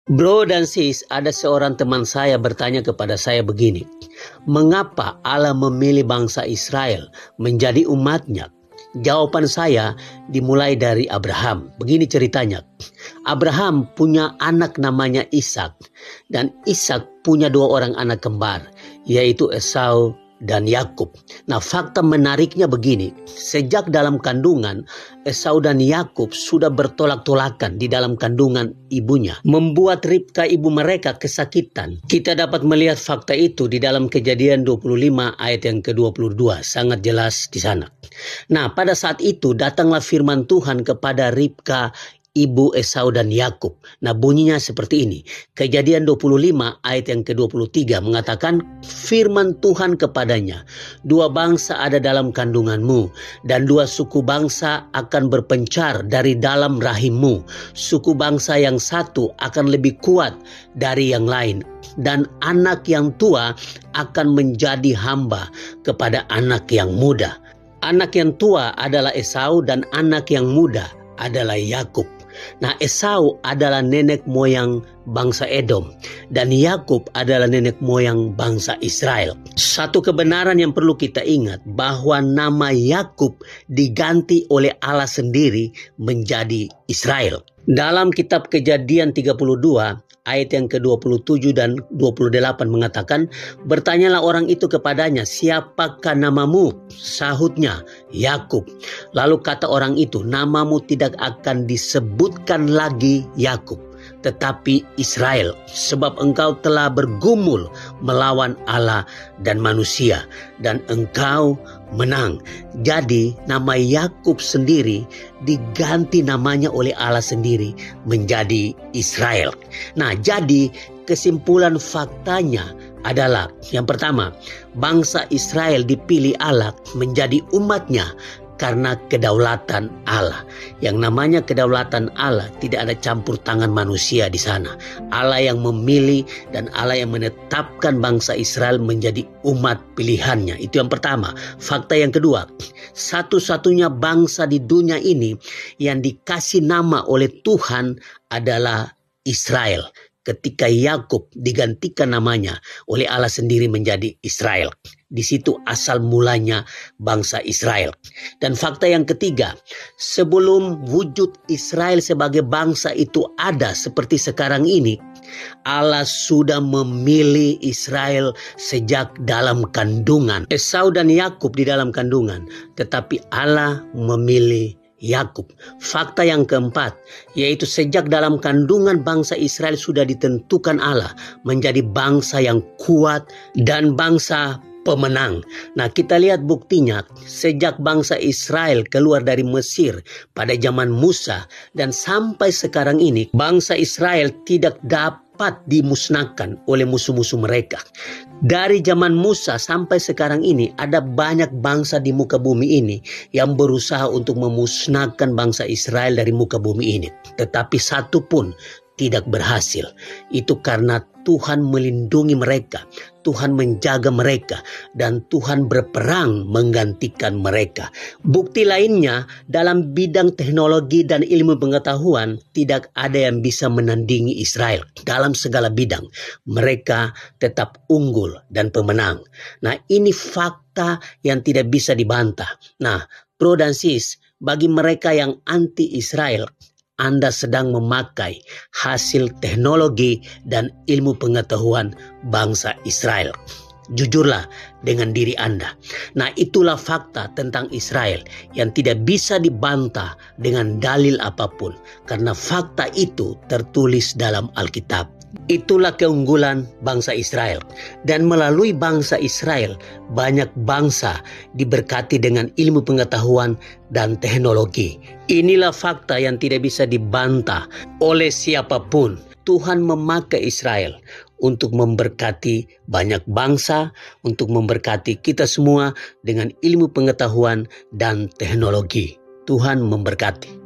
Bro dan sis, ada seorang teman saya bertanya kepada saya begini, mengapa Allah memilih bangsa Israel menjadi umatnya? Jawaban saya dimulai dari Abraham. Begini ceritanya, Abraham punya anak namanya Ishak, dan Ishak punya dua orang anak kembar, yaitu Esau dan Yakub. Nah, fakta menariknya begini, sejak dalam kandungan, Esau dan Yakub sudah bertolak-tolakan di dalam kandungan ibunya, membuat Ribka ibu mereka kesakitan. Kita dapat melihat fakta itu di dalam Kejadian 25 ayat yang ke-22, sangat jelas di sana. Nah, pada saat itu datanglah firman Tuhan kepada Ribka ibu Esau dan Yakub. Nah, bunyinya seperti ini. Kejadian 25 ayat yang ke-23 mengatakan, firman Tuhan kepadanya, dua bangsa ada dalam kandunganmu, dan dua suku bangsa akan berpencar dari dalam rahimmu. Suku bangsa yang satu akan lebih kuat dari yang lain, dan anak yang tua akan menjadi hamba kepada anak yang muda. Anak yang tua adalah Esau dan anak yang muda adalah Yakub. Nah, Esau adalah nenek moyang bangsa Edom dan Yakub adalah nenek moyang bangsa Israel. Satu kebenaran yang perlu kita ingat, bahwa nama Yakub diganti oleh Allah sendiri menjadi Israel. Dalam kitab Kejadian 32 ayat yang ke-27 dan 28 mengatakan, bertanyalah orang itu kepadanya, siapakah namamu? Sahutnya, Yakub. Lalu kata orang itu, namamu tidak akan disebutkan lagi Yakub, tetapi Israel, sebab engkau telah bergumul melawan Allah dan manusia, dan engkau menang. Jadi nama Yakub sendiri diganti namanya oleh Allah sendiri menjadi Israel. Nah, jadi kesimpulan faktanya adalah, yang pertama, bangsa Israel dipilih Allah menjadi umatnya karena kedaulatan Allah. Yang namanya kedaulatan Allah, tidak ada campur tangan manusia di sana. Allah yang memilih dan Allah yang menetapkan bangsa Israel menjadi umat pilihannya. Itu yang pertama. Fakta yang kedua, satu-satunya bangsa di dunia ini yang dikasih nama oleh Tuhan adalah Israel. Ketika Yakub digantikan namanya oleh Allah sendiri menjadi Israel. Di situ asal mulanya bangsa Israel. Dan fakta yang ketiga, sebelum wujud Israel sebagai bangsa itu ada seperti sekarang ini, Allah sudah memilih Israel sejak dalam kandungan. Esau dan Yakub di dalam kandungan, tetapi Allah memilih Yakub. Fakta yang keempat, yaitu sejak dalam kandungan bangsa Israel sudah ditentukan Allah menjadi bangsa yang kuat dan bangsa pemenang. Nah, kita lihat buktinya sejak bangsa Israel keluar dari Mesir pada zaman Musa dan sampai sekarang ini, bangsa Israel tidak dapat dimusnahkan oleh musuh-musuh mereka. Dari zaman Musa sampai sekarang ini, ada banyak bangsa di muka bumi ini yang berusaha untuk memusnahkan bangsa Israel dari muka bumi ini. Tetapi satu pun tidak berhasil. Itu karena Tuhan melindungi mereka, Tuhan menjaga mereka, dan Tuhan berperang menggantikan mereka. Bukti lainnya, dalam bidang teknologi dan ilmu pengetahuan, tidak ada yang bisa menandingi Israel. Dalam segala bidang, mereka tetap unggul dan pemenang. Nah, ini fakta yang tidak bisa dibantah. Nah, bro dan sis, bagi mereka yang anti-Israel, Anda sedang memakai hasil teknologi dan ilmu pengetahuan bangsa Israel. Jujurlah dengan diri Anda. Nah, itulah fakta tentang Israel yang tidak bisa dibantah dengan dalil apapun, karena fakta itu tertulis dalam Alkitab. Itulah keunggulan bangsa Israel. Dan melalui bangsa Israel, banyak bangsa diberkati dengan ilmu pengetahuan dan teknologi. Inilah fakta yang tidak bisa dibantah oleh siapapun. Tuhan memakai Israel untuk memberkati banyak bangsa, untuk memberkati kita semua dengan ilmu pengetahuan dan teknologi. Tuhan memberkati.